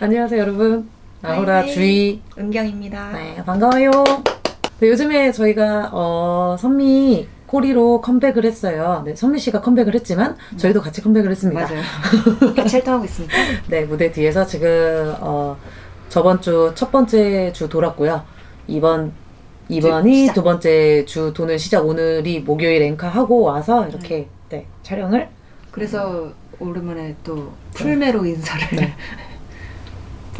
안녕하세요, 여러분. 아우라 하이. 주희. 은경입니다. 네, 반가워요. 네, 요즘에 저희가 선미 꼬리로 컴백을 했어요. 네, 선미 씨가 컴백을 했지만 저희도 같이 컴백을 했습니다. 맞아요. 같이 활동하고 있습니다. 네, 무대 뒤에서 지금 저번 주 첫 번째 주 돌았고요. 이번이 시작. 두 번째 주 도는 시작. 오늘이 목요일 앵커하고 와서 이렇게 네, 촬영을. 그래서 오랜만에 또 풀메로 인사를. 네.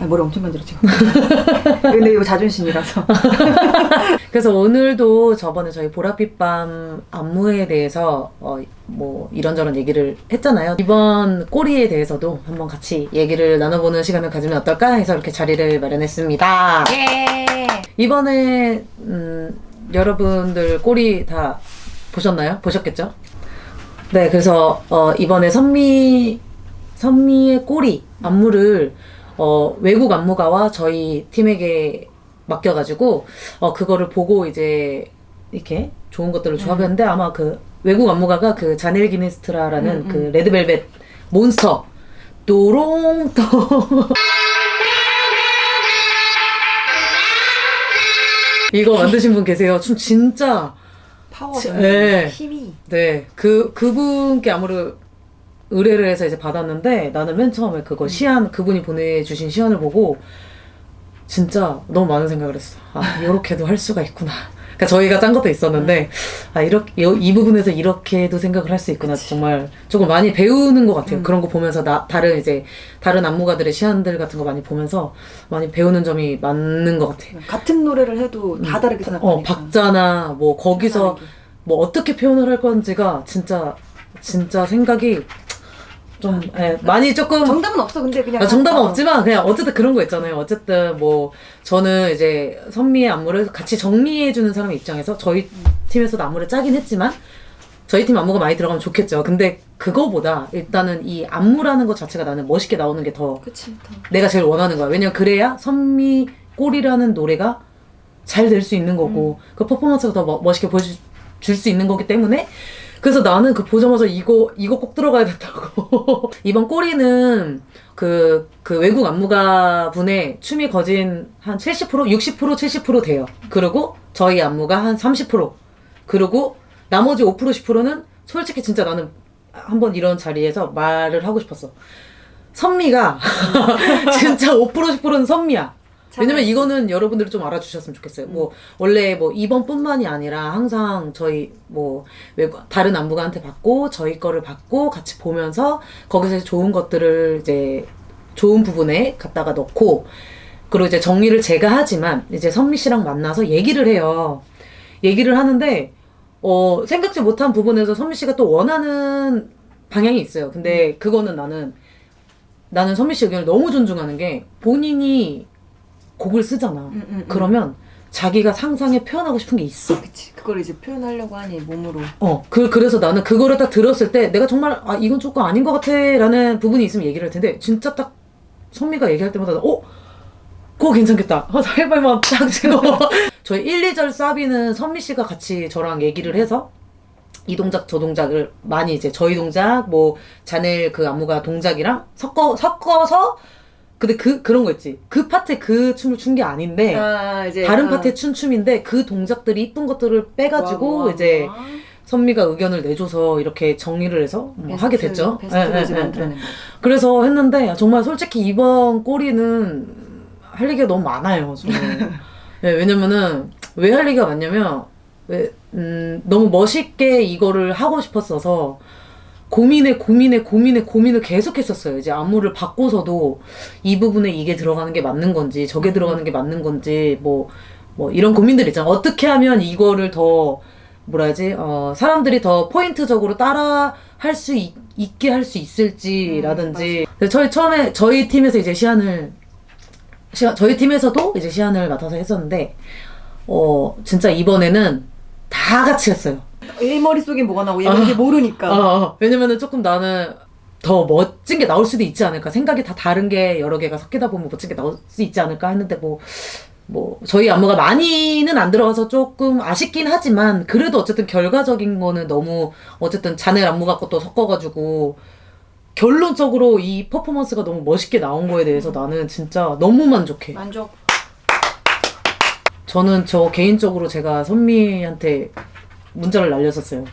아, 머리 엄청 만들어 지금. 근데 이거 자존심이라서. 그래서 오늘도 저번에 저희 보랏빛밤 안무에 대해서 뭐 이런저런 얘기를 했잖아요. 이번 꼬리에 대해서도 한번 같이 얘기를 나눠보는 시간을 가지면 어떨까 해서 이렇게 자리를 마련했습니다. 예. 이번에 여러분들 꼬리 다 보셨나요? 보셨겠죠? 네, 그래서 이번에 선미의 꼬리 안무를 외국 안무가와 저희 팀에게 맡겨가지고 그거를 보고 이제 이렇게 좋은 것들을 조합했는데 아마 그 외국 안무가가 그 자넬 기네스트라라는 그 레드벨벳 몬스터 또롱또 이거 만드신 분 계세요. 춤 진짜 파워, 네. 힘이. 네, 그분께 아무를 의뢰를 해서 이제 받았는데 나는 맨 처음에 그거 시안, 그분이 보내주신 시안을 보고 진짜 너무 많은 생각을 했어. 아, 이렇게도 할 수가 있구나. 그러니까 저희가 짠 것도 있었는데 아, 이렇게 이 부분에서 이렇게도 생각을 할 수 있구나. 그치. 정말 조금 많이 배우는 것 같아요. 그런 거 보면서 다른 안무가들의 시안들 같은 거 많이 보면서 많이 배우는 점이 많은 것 같아요. 같은 노래를 해도 다 다르게 생각하니까. 박자나 뭐 거기서 뭐 어떻게 표현을 할 건지가 진짜 생각이 좀 많이 조금 정답은 없어. 근데 그냥 정답은 없지만 그냥 어쨌든 그런 거 있잖아요. 어쨌든 뭐 저는 이제 선미의 안무를 같이 정리해주는 사람 입장에서 저희 팀에서도 안무를 짜긴 했지만 저희 팀 안무가 많이 들어가면 좋겠죠. 근데 그거보다 일단은 이 안무라는 것 자체가 나는 멋있게 나오는 게 더 그치. 더. 내가 제일 원하는 거야. 왜냐면 그래야 선미 꼴이라는 노래가 잘 될 수 있는 거고 그 퍼포먼스가 더 멋있게 보여줄 수 있는 거기 때문에 그래서 나는 그 보자마자 이거 꼭 들어가야 된다고. 이번 꼬리는 그 외국 안무가 분의 춤이 거진 한 70%, 60%, 70% 돼요. 그리고 저희 안무가 한 30%. 그리고 나머지 5%, 10%는 솔직히 진짜 나는 한번 이런 자리에서 말을 하고 싶었어. 선미가 진짜 5%, 10%는 선미야. 왜냐면 이거는 여러분들이 좀 알아주셨으면 좋겠어요. 뭐 원래 뭐 이번뿐만이 아니라 항상 저희 뭐 다른 안무가한테 받고 저희 거를 받고 같이 보면서 거기서 좋은 것들을 이제 좋은 부분에 갖다가 넣고 그리고 이제 정리를 제가 하지만 이제 선미 씨랑 만나서 얘기를 해요. 얘기를 하는데 생각지 못한 부분에서 선미 씨가 또 원하는 방향이 있어요. 근데 그거는 나는 선미 씨 의견을 너무 존중하는 게 본인이 곡을 쓰잖아. 그러면 자기가 상상에 표현하고 싶은 게 있어. 그치. 그걸 이제 표현하려고 하니 몸으로. 그래서 나는 그거를 딱 들었을 때 내가 정말 이건 조금 아닌 것 같아 라는 부분이 있으면 얘기를 할 텐데 진짜 딱 선미가 얘기할 때마다 그거 괜찮겠다. 해발만 딱 찍어. 저희 1, 2절 사비는 선미 씨가 같이 저랑 얘기를 해서 이 동작 저 동작을 많이 이제 저희 동작 뭐 자넬 그 안무가 동작이랑 섞어서 근데 그런 거 있지. 그 파트에 그 춤을 춘 게 아닌데 이제 다른 파트에 춘 춤인데 그 동작들이 이쁜 것들을 빼가지고 이제 선미가 의견을 내줘서 이렇게 정리를 해서 하게 됐죠. 베스트를 이제 만들어낸 거. 그래서 했는데 정말 솔직히 이번 꼬리는 할 얘기가 너무 많아요. 저는. 네, 왜냐면은 왜 할 얘기가 많냐면 너무 멋있게 이거를 하고 싶었어서 고민을 계속 했었어요. 이제 안무를 바꿔서도 이 부분에 이게 들어가는 게 맞는 건지 저게 들어가는 게 맞는 건지 뭐 이런 고민들 있잖아. 어떻게 하면 이거를 더 뭐라 하지 사람들이 더 포인트적으로 따라 할 수 있게 할 수 있을지라든지 처음에 저희 팀에서 이제 저희 팀에서도 이제 시안을 맡아서 했었는데 진짜 이번에는 다 같이 했어요. 얘 머릿속에 뭐가 나오고 얘가 이게 모르니까. 왜냐면은 조금 나는 더 멋진 게 나올 수도 있지 않을까. 생각이 다 다른 게 여러 개가 섞이다 보면 멋진 게 나올 수 있지 않을까 했는데 저희 안무가 많이는 안 들어가서 조금 아쉽긴 하지만 그래도 어쨌든 결과적인 거는 너무 어쨌든 자넬 안무 갖고 또 섞어가지고 결론적으로 이 퍼포먼스가 너무 멋있게 나온 거에 대해서 나는 진짜 너무 만족해. 만족. 저는 저 개인적으로 제가 선미한테 문자를 날렸었어요.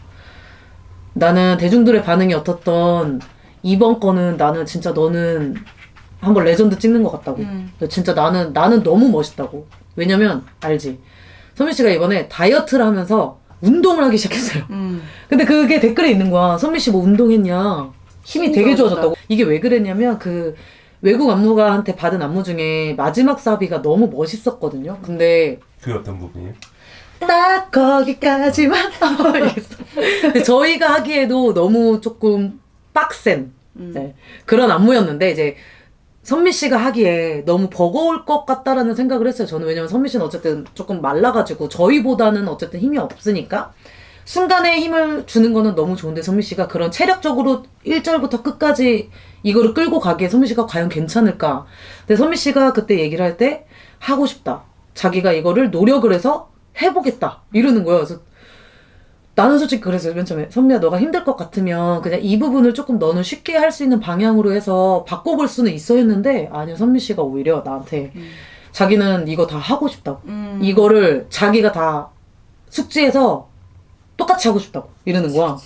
나는 대중들의 반응이 어떻던 이번 거는 나는 진짜 너는 한번 레전드 찍는 것 같다고. 진짜 나는 너무 멋있다고. 왜냐면 알지. 선미 씨가 이번에 다이어트를 하면서 운동을 하기 시작했어요. 근데 그게 댓글에 있는 거야. 선미 씨 뭐 운동했냐? 힘이 되게 좋아졌다고. 이게 왜 그랬냐면 그 외국 안무가한테 받은 안무 중에 마지막 사비가 너무 멋있었거든요. 근데 그게 어떤 부분이에요? 딱 거기까지만 알겠어. 근데 저희가 하기에도 너무 조금 빡센 네, 그런 안무였는데 이제 선미 씨가 하기에 너무 버거울 것 같다라는 생각을 했어요. 저는 왜냐면 선미 씨는 어쨌든 조금 말라가지고 저희보다는 어쨌든 힘이 없으니까 순간에 힘을 주는 거는 너무 좋은데 선미 씨가 그런 체력적으로 1절부터 끝까지 이거를 끌고 가기에 선미 씨가 과연 괜찮을까? 근데 선미 씨가 그때 얘기를 할 때 하고 싶다. 자기가 이거를 노력을 해서 해보겠다. 이러는 거예요. 그래서 나는 솔직히 그랬어요. 맨 처음에. 선미야 너가 힘들 것 같으면 그냥 이 부분을 조금 너는 쉽게 할 수 있는 방향으로 해서 바꿔볼 수는 있어 했는데 아니요. 선미 씨가 오히려 나한테 자기는 이거 다 하고 싶다고. 이거를 자기가 다 숙지해서 똑같이 하고 싶다고 이러는 거야.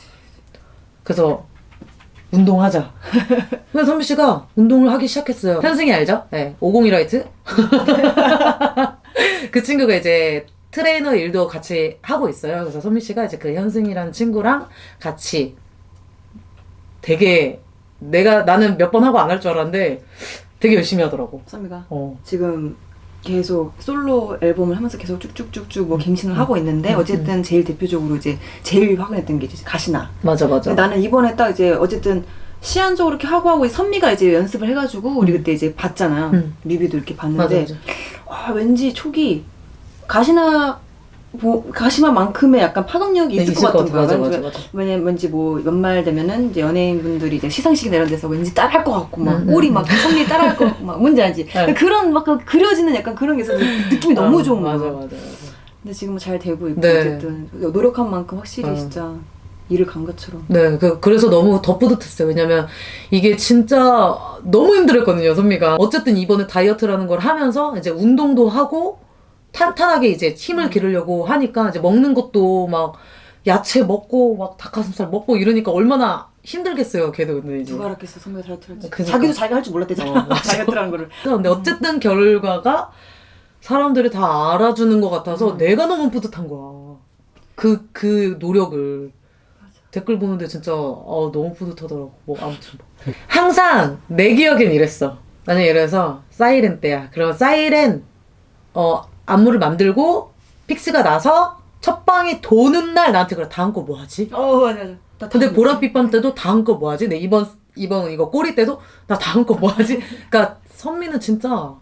그래서 운동하자. 그래서 선미 씨가 운동을 하기 시작했어요. 현승이 알죠? 네. 502 라이트. 그 친구가 이제 트레이너 일도 같이 하고 있어요. 그래서 선미 씨가 이제 그 현승이라는 친구랑 같이 되게 나는 몇 번 하고 안 할 줄 알았는데 되게 열심히 하더라고. 선미가 어. 지금 계속 솔로 앨범을 하면서 계속 쭉쭉쭉쭉 뭐 갱신을 하고 있는데 어쨌든 제일 대표적으로 이제 제일 확인했던 게 이제 가시나. 맞아. 근데 나는 이번에 딱 이제 어쨌든 시한적으로 이렇게 하고 선미가 이제 연습을 해가지고 우리 그때 이제 봤잖아. 뮤비도 이렇게 봤는데 맞아. 왠지 촉이 가시마만큼의 약간 파급력이 있을 것 같은 거야. 맞아. 왜냐면 왠지 뭐 연말 되면은 이제 연예인분들이 이제 시상식이나 이런 데서 왠지 따라할 것 같고 막 꼬리 막 선미 따라할 것 같고 막 뭔지 알지? 네. 그런 막 그려지는 약간 그런 게 있어서 느낌이 너무 좋은 거야. 맞아. 근데 지금은 잘 되고 있고 네. 어쨌든 노력한 만큼 확실히 진짜 일을 간 것처럼. 네, 그래서 너무 더 뿌듯했어요. 왜냐면 이게 진짜 너무 힘들었거든요, 선미가. 어쨌든 이번에 다이어트라는 걸 하면서 이제 운동도 하고 탄탄하게 이제 힘을 기르려고 하니까 이제 먹는 것도 막 야채 먹고 막 닭가슴살 먹고 이러니까 얼마나 힘들겠어요, 걔도. 근데 이제. 누가 알았겠어, 선미가 다이어트를 할지. 그러니까. 자기도 자기가 할 줄 몰랐대잖아. 맞아. 다이어트라는 거를. 근데 어쨌든 결과가 사람들이 다 알아주는 것 같아서 내가 너무 뿌듯한 거야. 그 노력을. 댓글 보는데 진짜 너무 뿌듯하더라고. 뭐 아무튼 뭐. 항상 내 기억엔 이랬어. 나는 예를 들어서 사이렌 때야. 그러면 사이렌 안무를 만들고 픽스가 나서 첫 방이 도는 날 나한테 그래 다음 거 뭐 하지? 맞아. 근데 보랏빛 밤 때도 다음 거 뭐 하지? 내 이번 이거 꼬리 때도 나 다음 거 뭐 하지? 그러니까 선미는 진짜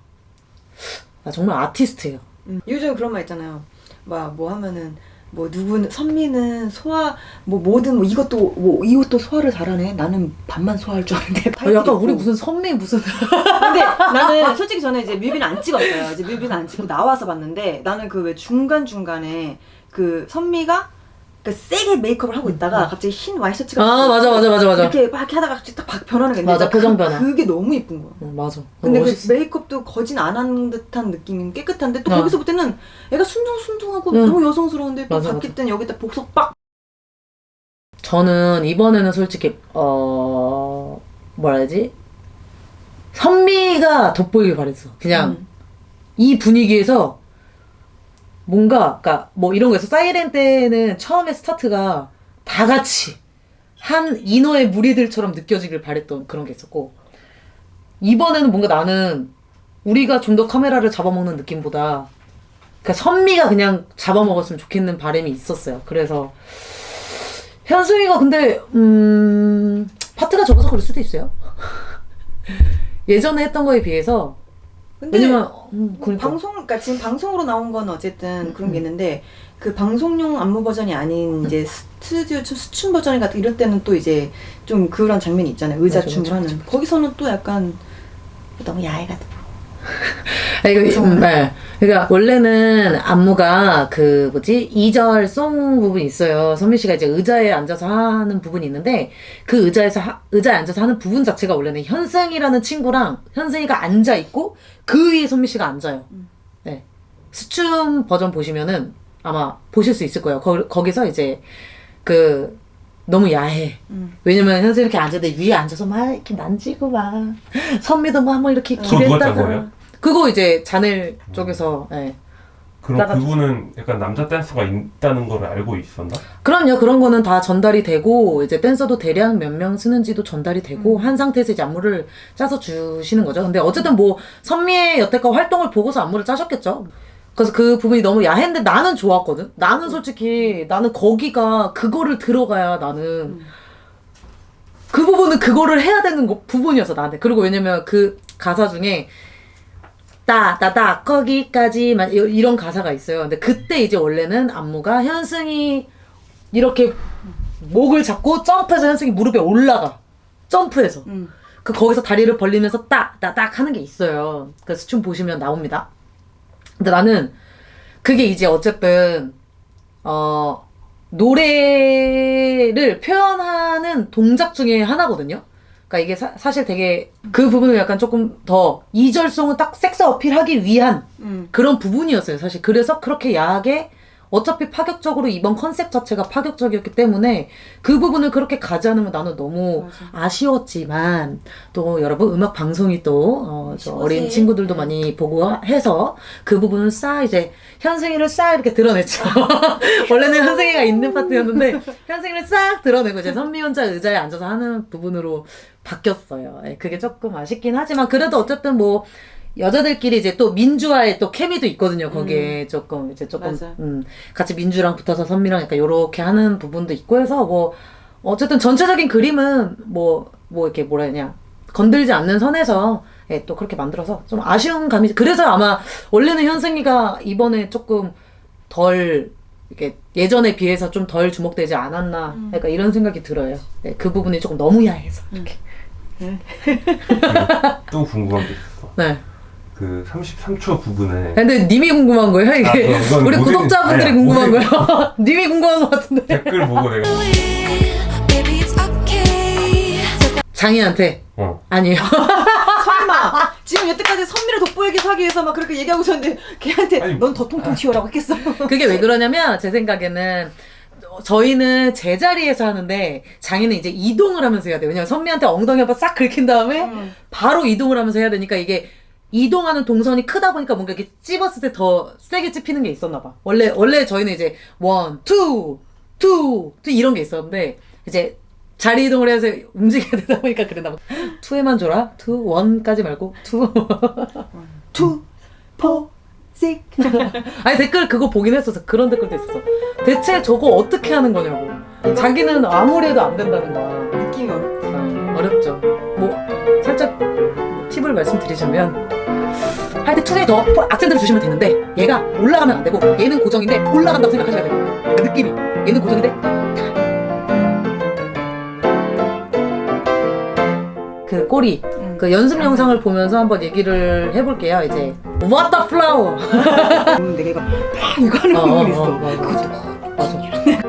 정말 아티스트예요. 요즘 그런 말 있잖아요. 막 뭐 하면은 뭐 누구는 선미는 소화 뭐 뭐든 뭐 이것도 소화를 잘하네. 나는 반만 소화할 줄 아는데. 약간 우리 무슨 선미 무슨 근데 나는 솔직히 저는 이제 뮤비는 안 찍었어요. 이제 뮤비는 안 찍고 나와서 봤는데 나는 그 왜 중간중간에 그 선미가 그 세게 메이크업을 하고 있다가 갑자기 흰 와이셔츠가 맞아. 이렇게 막 하다가 갑자기 딱 변하는 게 있는데 맞아, 표정 변화. 그게 너무 예쁜 거야. 맞아. 근데 그 멋있어. 메이크업도 거진 안 한 듯한 느낌이 깨끗한데 또 어. 거기서 볼 때는 애가 순둥순둥하고 응. 너무 여성스러운데 또 맞아, 바뀔 때는 여기다 복석 빡. 저는 이번에는 솔직히 뭐라 해야지? 선미가 돋보이길 바랬어. 그냥 이 분위기에서 뭔가 그러니까 뭐 이런 거에서 사이렌 때는 처음에 스타트가 다 같이 한 인어의 무리들처럼 느껴지길 바랬던 그런 게 있었고 이번에는 뭔가 나는 우리가 좀 더 카메라를 잡아먹는 느낌보다 그러니까 선미가 그냥 잡아먹었으면 좋겠는 바람이 있었어요. 그래서 현승이가 근데 파트가 적어서 그럴 수도 있어요. 예전에 했던 거에 비해서 근데 왜냐면 그러니까. 그러니까 지금 방송으로 나온 건 어쨌든 그런 게 있는데 그 방송용 안무 버전이 아닌 이제 스튜디오 수춤 버전이 같은 이럴 때는 또 이제 좀 그런 장면이 있잖아요. 의자 맞아, 춤을 맞아, 하는. 맞아. 거기서는 또 약간 너무 야해가지고 네. 그러니까 원래는 안무가 그 뭐지 2절 송 부분이 있어요. 선미 씨가 이제 의자에 앉아서 하는 부분이 있는데 그 의자에 앉아서 하는 부분 자체가 원래는 현승이라는 친구랑 현승이가 앉아 있고 그 위에 선미 씨가 앉아요. 네. 스춤 버전 보시면은 아마 보실 수 있을 거예요. 거기서 이제 그 너무 야해. 왜냐면 현승이 이렇게 앉았는데 위에 앉아서 막 이렇게 만지고 막 선미도 막 한번 이렇게 그거 누가 짠 기댔다가 거예요? 그거 이제 자넬 쪽에서 예. 그럼 나가지고. 그분은 약간 남자 댄서가 있다는 걸 알고 있었나? 그럼요. 그런 거는 다 전달이 되고 이제 댄서도 대략 몇 명 쓰는지도 전달이 되고 한 상태에서 이제 안무를 짜서 주시는 거죠. 근데 어쨌든 뭐 선미의 여태껏 활동을 보고서 안무를 짜셨겠죠. 그래서 그 부분이 너무 야했는데 나는 좋았거든. 나는 솔직히 나는 거기가 그거를 들어가야 나는 그 부분은 그거를 해야 되는 부분이었어 나한테. 그리고 왜냐면 그 가사 중에 따따따 거기까지만 이런 가사가 있어요. 근데 그때 이제 원래는 안무가 현승이 이렇게 목을 잡고 점프해서 현승이 무릎에 올라가. 점프해서. 그 거기서 다리를 벌리면서 따따딱 하는 게 있어요. 그래서 춤 보시면 나옵니다. 근데 나는 그게 이제 어쨌든 노래를 표현하는 동작 중에 하나거든요. 그러니까 이게 사실 되게 그 부분을 약간 조금 더 2절송은 딱 섹스 어필하기 위한 그런 부분이었어요. 사실 그래서 그렇게 야하게 어차피 파격적으로 이번 컨셉 자체가 파격적이었기 때문에 그 부분을 그렇게 가지 않으면 나는 너무 맞아. 아쉬웠지만 또 여러분 음악 방송이 또 저 어린 친구들도 많이 보고 해서 그 부분은 싹 이제 현승이를 싹 이렇게 드러냈죠. 원래는 현승이가 있는 파트였는데 현승이를 싹 드러내고 이제 선미 혼자 의자에 앉아서 하는 부분으로 바뀌었어요. 예, 그게 조금 아쉽긴 하지만 그래도 어쨌든 뭐 여자들끼리 이제 또 민주와의 또 케미도 있거든요. 거기에 조금 맞아. 같이 민주랑 붙어서 선미랑 약간 요렇게 하는 부분도 있고 해서 뭐 어쨌든 전체적인 그림은 뭐 이렇게 뭐라 해야 되냐 건들지 않는 선에서 예, 또 그렇게 만들어서 좀 아쉬운 감이 그래서 아마 원래는 현승이가 이번에 조금 덜 이렇게 예전에 비해서 좀 덜 주목되지 않았나 약간 이런 생각이 들어요. 예, 그 부분이 조금 너무 야해서 이렇게. 또 궁금한 게 있었어. 네. 그 33초 부분에 근데 님이 궁금한 거예요? 이게 그건 우리 모든- 구독자분들이 아니야, 궁금한 모든- 거예요? 님이 궁금한 것 같은데. 댓글 보고 내가 Baby, it's okay. 장이한테 아니에요. 설마 지금 여태까지 선미를 돋보이게 하기 위해서 막 그렇게 얘기하고 있었는데 걔한테 아니, 넌 더 통통 튀어라고 했겠어. 그게 왜 그러냐면 제 생각에는 저희는 제자리에서 하는데 장이는 이제 이동을 하면서 해야 돼요. 왜냐면 선미한테 엉덩이 한번 싹 긁힌 다음에 바로 이동을 하면서 해야 되니까 이게 이동하는 동선이 크다 보니까 뭔가 이렇게 찝었을 때 더 세게 찝히는 게 있었나 봐. 원래 저희는 이제 1, 2 이런 게 있었는데 이제 자리 이동을 해서 움직여야 되다 보니까 그랬나 봐. 2에만 줘라. 2, 1까지 말고 2. 2, 4, 6. 아니 댓글 그거 보긴 했었어. 그런 댓글도 있었어. 대체 저거 어떻게 하는 거냐고. 자기는 아무리 해도 안 된다는 거야. 느낌이 어렵다. 어렵죠. 뭐 살짝 팁을 말씀드리자면 할 때 투에 더 악센트를 주시면 되는데 얘가 올라가면 안 되고 얘는 고정인데 올라간다고 생각하셔야 돼요. 그 느낌이 얘는 고정인데 그 꼬리 그 연습 영상을 보면서 한번 얘기를 해볼게요. 이제 What the flower 내가 이거 하는 부분이 있어. 맞아.